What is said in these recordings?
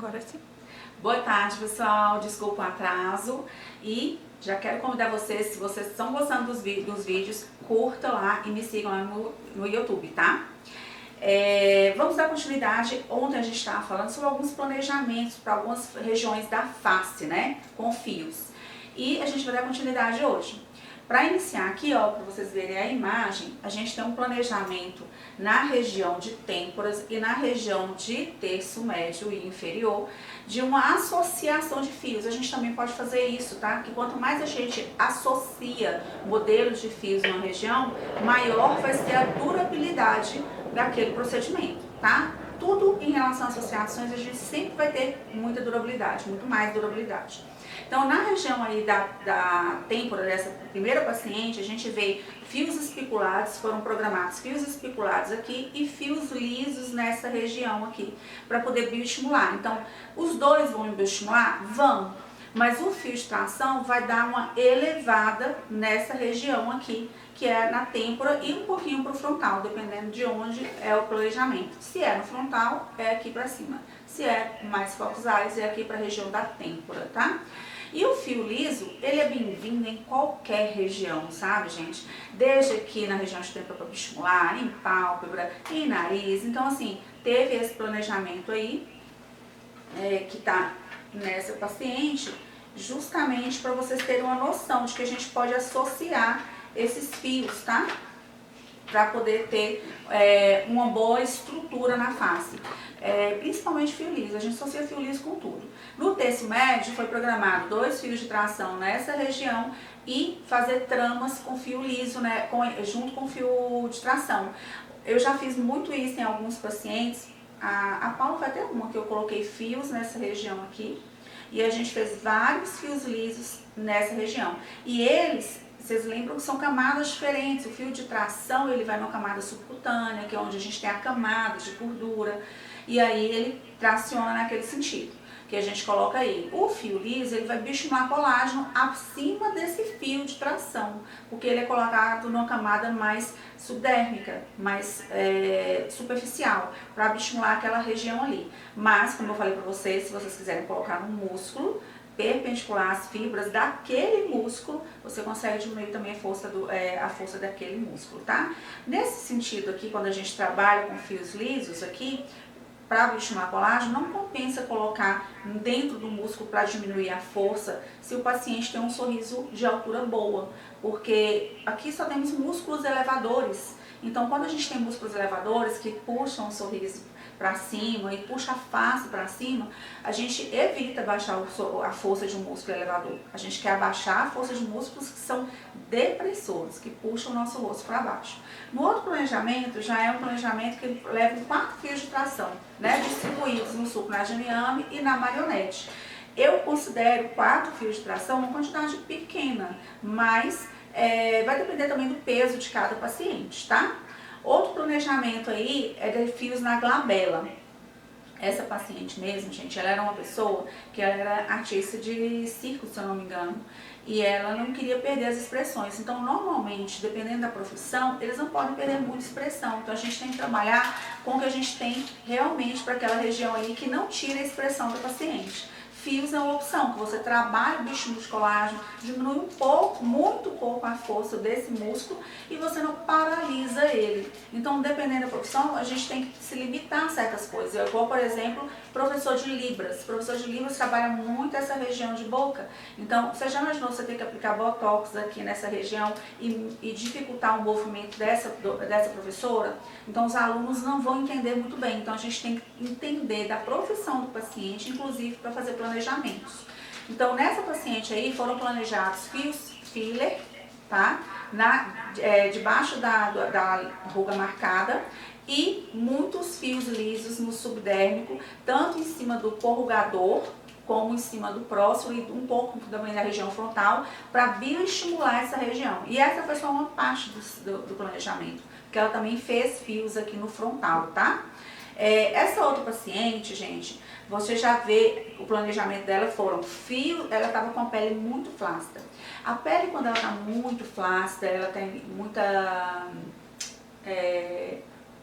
Agora sim. Boa tarde, pessoal. Desculpa o atraso. E já quero convidar vocês, se vocês estão gostando dos vídeos, curta lá e me sigam lá no YouTube, tá? Vamos dar continuidade. Ontem a gente estava falando sobre alguns planejamentos para algumas regiões da face, né? Com fios. E a gente vai dar continuidade hoje. Para iniciar aqui, ó, para vocês verem a imagem, a gente tem um planejamento na região de têmporas e na região de terço médio e inferior de uma associação de fios. A gente também pode fazer isso, tá? Que quanto mais a gente associa modelos de fios numa região, maior vai ser a durabilidade daquele procedimento, tá? Tudo em relação a associações, a gente sempre vai ter muita durabilidade, muito mais durabilidade. Então, na região aí da têmpora dessa primeira paciente, a gente vê fios espiculados, foram programados fios espiculados aqui e fios lisos nessa região aqui, para poder bioestimular. Então, os dois vão bioestimular? Vão, mas o fio de tração vai dar uma elevada nessa região aqui, que é na têmpora e um pouquinho para o frontal, dependendo de onde é o planejamento. Se é no frontal, é aqui para cima. Se é mais focusais, é aqui para a região da têmpora, tá? E o fio liso, ele é bem-vindo em qualquer região, sabe, gente? Desde aqui na região de têmpora para estimular, em pálpebra, em nariz. Então, assim, teve esse planejamento aí, que tá nessa paciente, justamente para vocês terem uma noção de que a gente pode associar esses fios, tá? Para poder ter uma boa estrutura na face. Principalmente fio liso, a gente associa fio liso com tudo. No terço médio foi programado 2 fios de tração nessa região e fazer tramas com fio liso, né, junto com fio de tração. Eu já fiz muito isso em alguns pacientes. A Paula vai ter uma que eu coloquei fios nessa região aqui e a gente fez vários fios lisos nessa região. E eles, vocês lembram que são camadas diferentes. O fio de tração, ele vai numa camada subcutânea, que é onde a gente tem a camada de gordura, e aí ele traciona naquele sentido que a gente coloca aí. O fio liso, ele vai bioestimular colágeno acima desse fio de tração, porque ele é colocado numa camada mais subdérmica, mais superficial, para bioestimular aquela região ali. Mas, como eu falei para vocês, se vocês quiserem colocar no músculo, perpendicular às fibras daquele músculo, você consegue diminuir também a força daquele músculo, tá? Nesse sentido aqui, quando a gente trabalha com fios lisos aqui, para bioestimular colágeno, não compensa colocar dentro do músculo para diminuir a força se o paciente tem um sorriso de altura boa, porque aqui só temos músculos elevadores. Então, quando a gente tem músculos elevadores que puxam o sorriso para cima e puxa a face para cima, a gente evita baixar a força de um músculo elevador. A gente quer abaixar a força de músculos que são depressores, que puxam o nosso rosto para baixo. No outro planejamento, já é um planejamento que leva 4 fios de tração, né, distribuídos no supragnaniano e na marionete. Eu considero 4 fios de tração uma quantidade pequena, mas vai depender também do peso de cada paciente, tá? Outro planejamento aí é de fios na glabela. Essa paciente mesmo, gente, ela era uma pessoa que ela era artista de circo, se eu não me engano, e ela não queria perder as expressões. Então, normalmente, dependendo da profissão, eles não podem perder muita expressão. Então, a gente tem que trabalhar com o que a gente tem realmente para aquela região ali que não tira a expressão do paciente. Fios é uma opção, que você trabalha o estímulo de colágeno, diminui um pouco, muito pouco a força desse músculo e você não paralisa ele. Então, dependendo da profissão, a gente tem que se limitar a certas coisas. Igual, por exemplo, professor de Libras. Professor de Libras trabalha muito essa região de boca. Então, você já imaginou você ter que aplicar botox aqui nessa região e dificultar o movimento dessa professora? Então, os alunos não vão entender muito bem. Então, a gente tem que entender da profissão do paciente, inclusive para fazer planejamentos. Então, nessa paciente aí foram planejados fios filler, tá? Debaixo da ruga marcada e muitos fios lisos no subdérmico, tanto em cima do corrugador como em cima do próximo e um pouco também da região frontal, para bioestimular essa região. E essa foi só uma parte do planejamento, porque ela também fez fios aqui no frontal, tá? Essa outra paciente, gente, você já vê o planejamento dela foram fios, ela estava com a pele muito flácida. A pele, quando ela está muito flácida, ela tem muita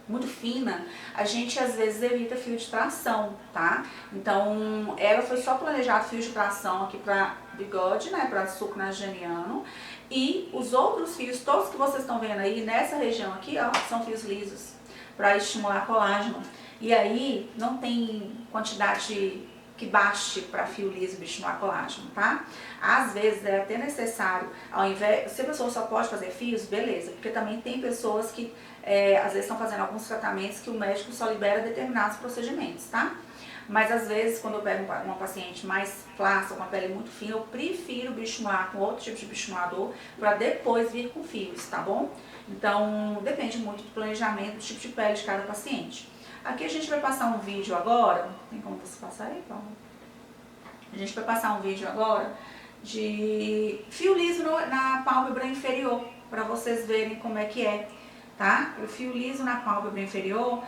muito fina, a gente às vezes evita fio de tração, tá? Então, ela foi só planejado fio de tração aqui pra bigode, né, pra suco nasogeniano. E os outros fios, todos que vocês estão vendo aí, nessa região aqui, ó, são fios lisos, pra estimular colágeno. E aí, não tem quantidade que baste para fio liso estimular colágeno, tá? Às vezes é até necessário, ao invés, se a pessoa só pode fazer fios, beleza, porque também tem pessoas que às vezes estão fazendo alguns tratamentos que o médico só libera determinados procedimentos, tá? Mas às vezes, quando eu pego uma paciente mais flácida, com a pele muito fina, eu prefiro bioestimular com outro tipo de bioestimulador para depois vir com fios, tá bom? Então, depende muito do planejamento, do tipo de pele de cada paciente. Aqui a gente vai passar um vídeo agora, tem como você passar aí, Paulo? A gente vai passar um vídeo agora de fio liso na pálpebra inferior, para vocês verem como é que é, tá? O fio liso na pálpebra inferior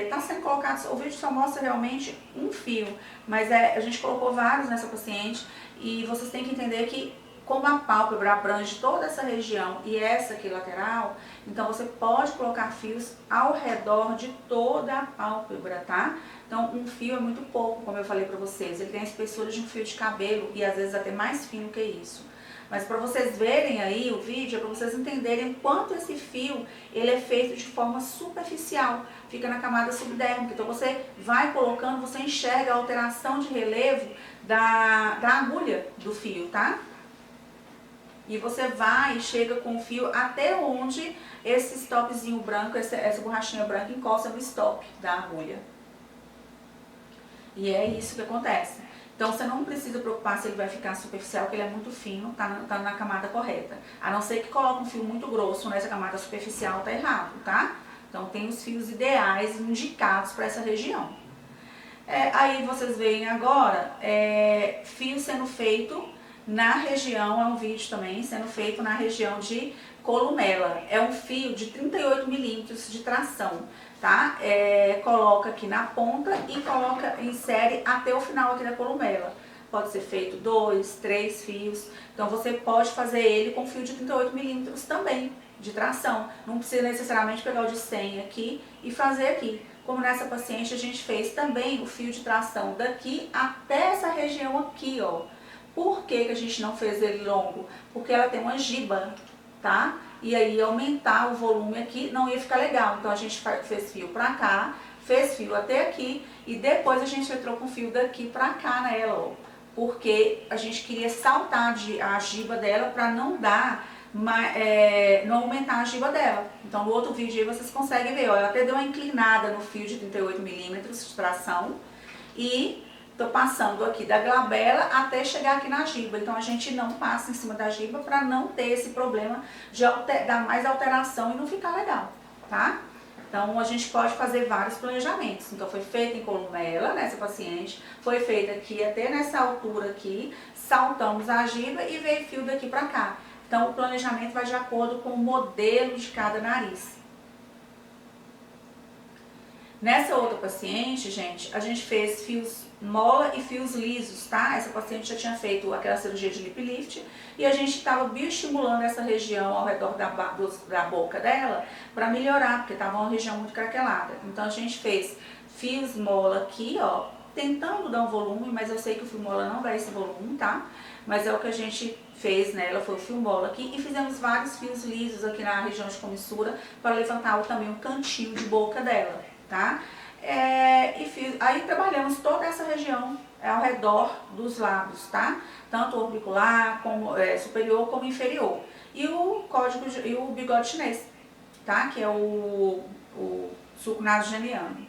tá sendo colocado, o vídeo só mostra realmente um fio, mas a gente colocou vários nessa paciente e vocês têm que entender que como a pálpebra abrange toda essa região e essa aqui lateral, então você pode colocar fios ao redor de toda a pálpebra, tá? Então um fio é muito pouco, como eu falei pra vocês, ele tem a espessura de um fio de cabelo e às vezes até mais fino que isso. Mas para vocês verem aí o vídeo, é para vocês entenderem quanto esse fio ele é feito de forma superficial, fica na camada subdérmica. Então você vai colocando, você enxerga a alteração de relevo da agulha do fio, tá? E você vai e chega com o fio até onde esse stopzinho branco, essa borrachinha branca encosta no stop da agulha. E é isso que acontece. Então você não precisa preocupar se ele vai ficar superficial, porque ele é muito fino, tá na camada correta. A não ser que coloque um fio muito grosso nessa camada superficial, tá errado, tá? Então tem os fios ideais indicados para essa região. Aí vocês veem agora fio sendo feito na região, é um vídeo também sendo feito na região de columela. É um fio de 38 milímetros de tração, tá? Coloca aqui na ponta e insere até o final aqui da columela. Pode ser feito 2, 3 fios. Então você pode fazer ele com fio de 38 milímetros também, de tração. Não precisa necessariamente pegar o de 100 aqui e fazer aqui. Como nessa paciente a gente fez também o fio de tração daqui até essa região aqui, ó. Por que a gente não fez ele longo? Porque ela tem uma giba, tá? E aí aumentar o volume aqui não ia ficar legal. Então a gente fez fio pra cá, fez fio até aqui e depois a gente entrou com fio daqui pra cá nela, ó. Porque a gente queria saltar a giba dela pra não dar, não aumentar a giba dela. Então no outro vídeo aí vocês conseguem ver, ó. Ela até deu uma inclinada no fio de 38 milímetros de tração e tô passando aqui da glabela até chegar aqui na giba. Então a gente não passa em cima da giba para não ter esse problema de dar mais alteração e não ficar legal, tá? Então a gente pode fazer vários planejamentos. Então foi feita em columela nessa paciente, foi feita aqui até nessa altura aqui, saltamos a giba e veio fio daqui para cá. Então o planejamento vai de acordo com o modelo de cada nariz. Nessa outra paciente, gente, a gente fez fios mola e fios lisos, tá? Essa paciente já tinha feito aquela cirurgia de lip lift e a gente estava bioestimulando essa região ao redor da boca dela para melhorar, porque estava uma região muito craquelada. Então a gente fez fios mola aqui, ó, tentando dar um volume, mas eu sei que o fio mola não dá esse volume, tá? Mas é o que a gente fez nela, foi o fio mola aqui e fizemos vários fios lisos aqui na região de comissura para levantar também o cantinho de boca dela, tá? Aí trabalhamos toda essa região ao redor dos lábios, tá? Tanto orbicular, como superior como inferior. E o bigode chinês, tá? Que é o suco nasogeniano.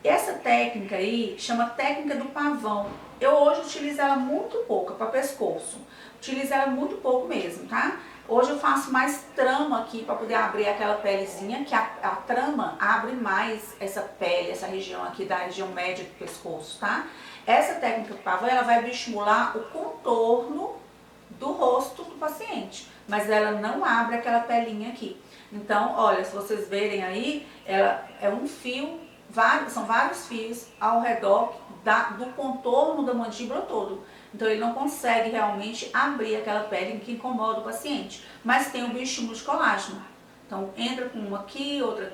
Essa técnica aí chama técnica do pavão. Eu hoje utilizo ela muito pouco para pescoço. Utilizo ela muito pouco mesmo, tá? Hoje eu faço mais trama aqui para poder abrir aquela pelezinha, que a trama abre mais essa pele, essa região aqui da região média do pescoço, tá? Essa técnica do pavão, ela vai estimular o contorno do rosto do paciente, mas ela não abre aquela pelinha aqui. Então, olha, se vocês verem aí, ela é um fio, são vários fios ao redor do contorno da mandíbula todo. Então ele não consegue realmente abrir aquela pele que incomoda o paciente, mas tem o bioestímulo de colágeno, Então entra com uma aqui, outra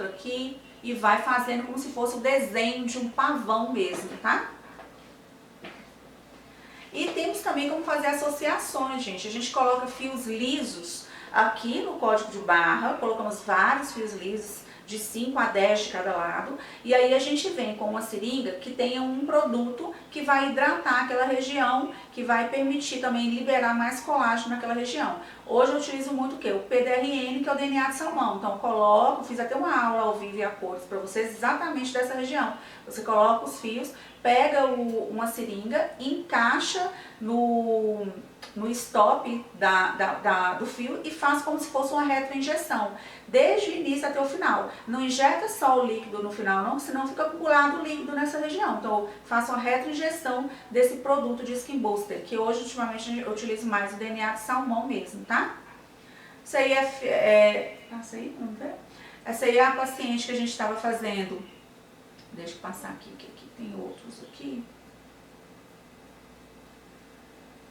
aqui e vai fazendo como se fosse o desenho de um pavão mesmo, tá? E temos também como fazer associações, gente. A gente coloca fios lisos aqui no código de barra, colocamos vários fios lisos de 5 a 10 de cada lado, e aí a gente vem com uma seringa que tenha um produto que vai hidratar aquela região, que vai permitir também liberar mais colágeno naquela região. Hoje eu utilizo muito o quê? O PDRN, que é o DNA de salmão. Então eu coloco, fiz até uma aula ao vivo e a cores para vocês exatamente dessa região. Você coloca os fios, pega uma seringa, encaixa no stop do fio e faz como se fosse uma retroinjeção, desde o início até o final. Não injeta só o líquido no final não, senão fica acumulado líquido nessa região. Então eu faço uma retroinjeção desse produto de Skin Booster, que hoje ultimamente eu utilizo mais o DNA de salmão mesmo, tá? Isso aí passa aí, vamos ver? Essa aí é a paciente que a gente estava fazendo. Deixa eu passar aqui, que aqui tem outros aqui.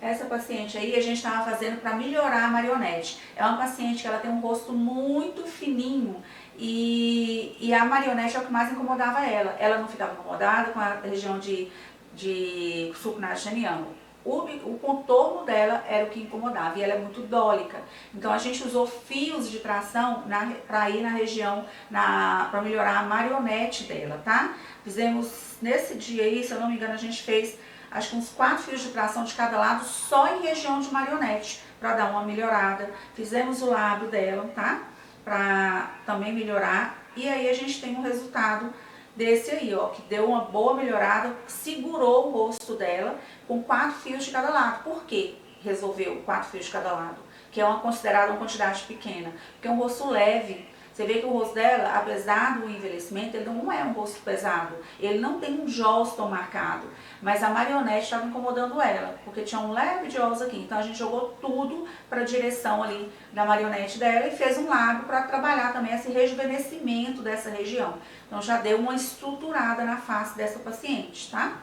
Essa paciente aí a gente estava fazendo para melhorar a marionete. É uma paciente que ela tem um rosto muito fininho e a marionete é o que mais incomodava ela. Ela não ficava incomodada com a região de sucunasogeniano. O contorno dela era o que incomodava e ela é muito dólica. Então a gente usou fios de tração para ir na região, para melhorar a marionete dela, tá? Fizemos nesse dia aí, se eu não me engano, a gente fez acho que uns 4 fios de tração de cada lado só em região de marionete, para dar uma melhorada. Fizemos o lábio dela, tá? Para também melhorar. E aí a gente tem um resultado desse aí, ó, que deu uma boa melhorada, segurou o rosto dela com 4 fios de cada lado. Por quê? Resolveu 4 fios de cada lado, que é considerada uma quantidade pequena, porque é um rosto leve. Você vê que o rosto dela, apesar do envelhecimento, ele não é um rosto pesado. Ele não tem um jaws tão marcado. Mas a marionete estava incomodando ela, porque tinha um leve jaws aqui. Então a gente jogou tudo para a direção ali da marionete dela e fez um lábio para trabalhar também esse rejuvenescimento dessa região. Então já deu uma estruturada na face dessa paciente, tá?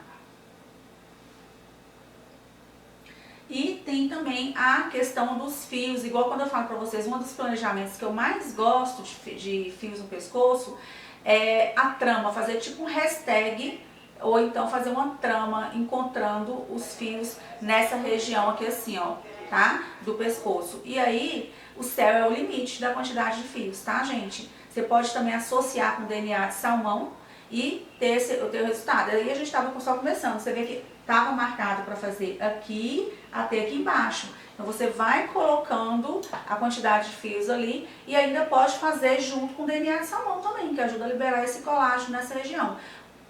E tem também a questão dos fios, igual quando eu falo para vocês, um dos planejamentos que eu mais gosto de fios no pescoço é a trama, fazer tipo um hashtag, ou então fazer uma trama encontrando os fios nessa região aqui assim, ó, tá? Do pescoço. E aí, o céu é o limite da quantidade de fios, tá, gente? Você pode também associar com DNA de salmão e ter o resultado. Aí a gente estava só começando, você vê que estava marcado para fazer aqui até aqui embaixo. Então você vai colocando a quantidade de fios ali e ainda pode fazer junto com o DNA de salmão também, que ajuda a liberar esse colágeno nessa região.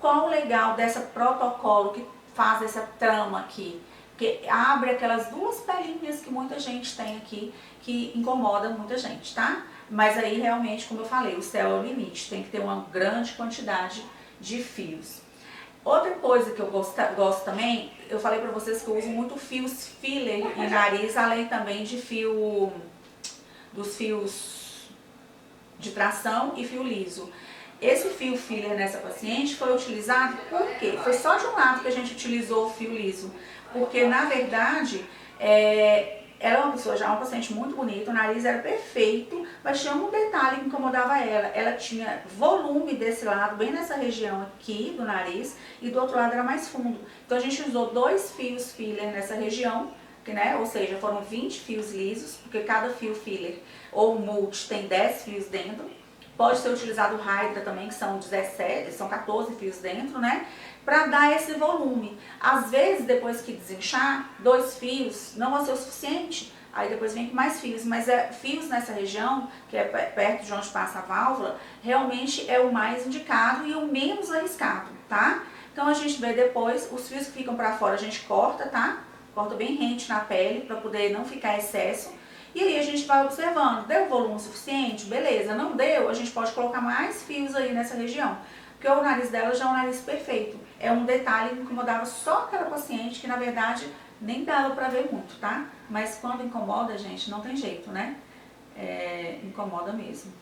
Qual o legal dessa protocolo que faz essa trama aqui? Que abre aquelas duas pelinhas que muita gente tem aqui, que incomoda muita gente, tá? Mas aí realmente, como eu falei, o céu é o limite, tem que ter uma grande quantidade de fios. Outra coisa que eu gosto também, eu falei pra vocês que eu uso muito fios filler em nariz, além também de dos fios de tração e fio liso. Esse fio filler nessa paciente foi utilizado por quê? Foi só de um lado que a gente utilizou o fio liso, porque na verdade ela é uma pessoa já, uma paciente muito bonita, o nariz era perfeito, mas tinha um detalhe que incomodava ela. Ela tinha volume desse lado, bem nessa região aqui do nariz, e do outro lado era mais fundo. Então a gente usou 2 fios filler nessa região, né? Ou seja, foram 20 fios lisos, porque cada fio filler ou multi tem 10 fios dentro. Pode ser utilizado o Hydra também, que são 14 fios dentro, né? Para dar esse volume. Às vezes, depois que desinchar, 2 fios não vai ser o suficiente. Aí depois vem com mais fios, mas fios nessa região, que é perto de onde passa a válvula, realmente é o mais indicado e o menos arriscado, tá? Então a gente vê depois, os fios que ficam para fora a gente corta, tá? Corta bem rente na pele para poder não ficar excesso. E aí a gente vai observando, deu volume suficiente? Beleza, não deu, a gente pode colocar mais fios aí nessa região. Porque o nariz dela já é um nariz perfeito. É um detalhe que incomodava só aquela paciente, que na verdade nem dava pra ver muito, tá? Mas quando incomoda, gente, não tem jeito, né? Incomoda mesmo.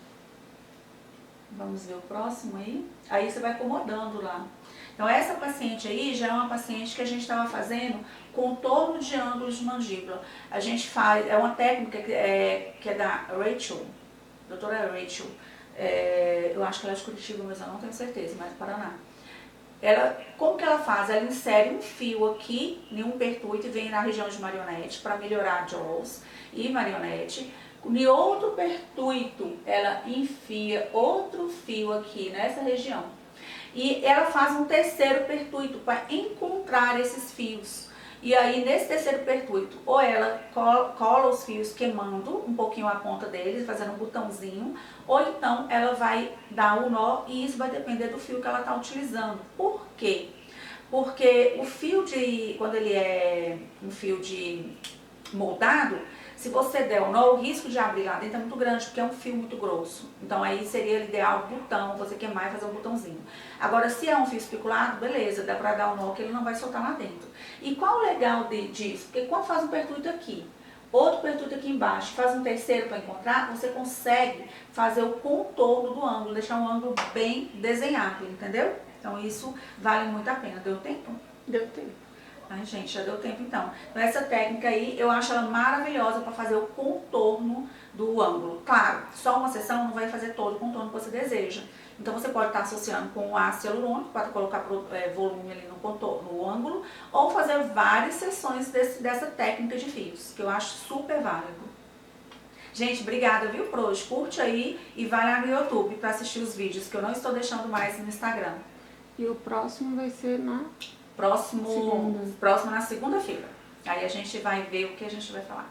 Vamos ver o próximo aí. Aí você vai acomodando lá. Então essa paciente aí já é uma paciente que a gente estava fazendo contorno de ângulos de mandíbula. A gente faz, é uma técnica que é da Rachel. doutora Rachel, eu acho que ela é de Curitiba, mas eu não tenho certeza, mas do Paraná. Como que ela faz? Ela insere um fio aqui em um pertuito e vem na região de marionete para melhorar jaws e marionete. Em outro pertuito, ela enfia outro fio aqui nessa região. E ela faz um terceiro pertuito para encontrar esses fios. E aí, nesse terceiro pertuito, ou ela cola os fios queimando um pouquinho a ponta deles, fazendo um botãozinho, ou então ela vai dar o nó e isso vai depender do fio que ela está utilizando. Por quê? Porque o fio quando ele é um fio de moldado, se você der o nó, o risco de abrir lá dentro é muito grande, porque é um fio muito grosso. Então aí seria ideal o botão, você queimar e fazer um botãozinho. Agora, se é um fio especulado, beleza, dá pra dar o nó que ele não vai soltar lá dentro. E qual o legal disso? Porque quando faz um pertuito aqui, outro pertuito aqui embaixo, faz um terceiro para encontrar, você consegue fazer o contorno do ângulo, deixar um ângulo bem desenhado, entendeu? Então isso vale muito a pena. Deu tempo? Deu tempo. Ai, gente, já deu tempo então. Então essa técnica aí, eu acho ela maravilhosa para fazer o contorno do ângulo. Claro, só uma sessão não vai fazer todo o contorno que você deseja. Então você pode estar associando com o ácido hialurônico para colocar volume ali no contorno, no ângulo, ou fazer várias sessões dessa técnica de fios, que eu acho super válido. Gente, obrigada, viu, por hoje. Curte aí e vai lá no YouTube para assistir os vídeos, que eu não estou deixando mais no Instagram. E o próximo vai ser na... Próximo na segunda-feira. Aí a gente vai ver o que a gente vai falar.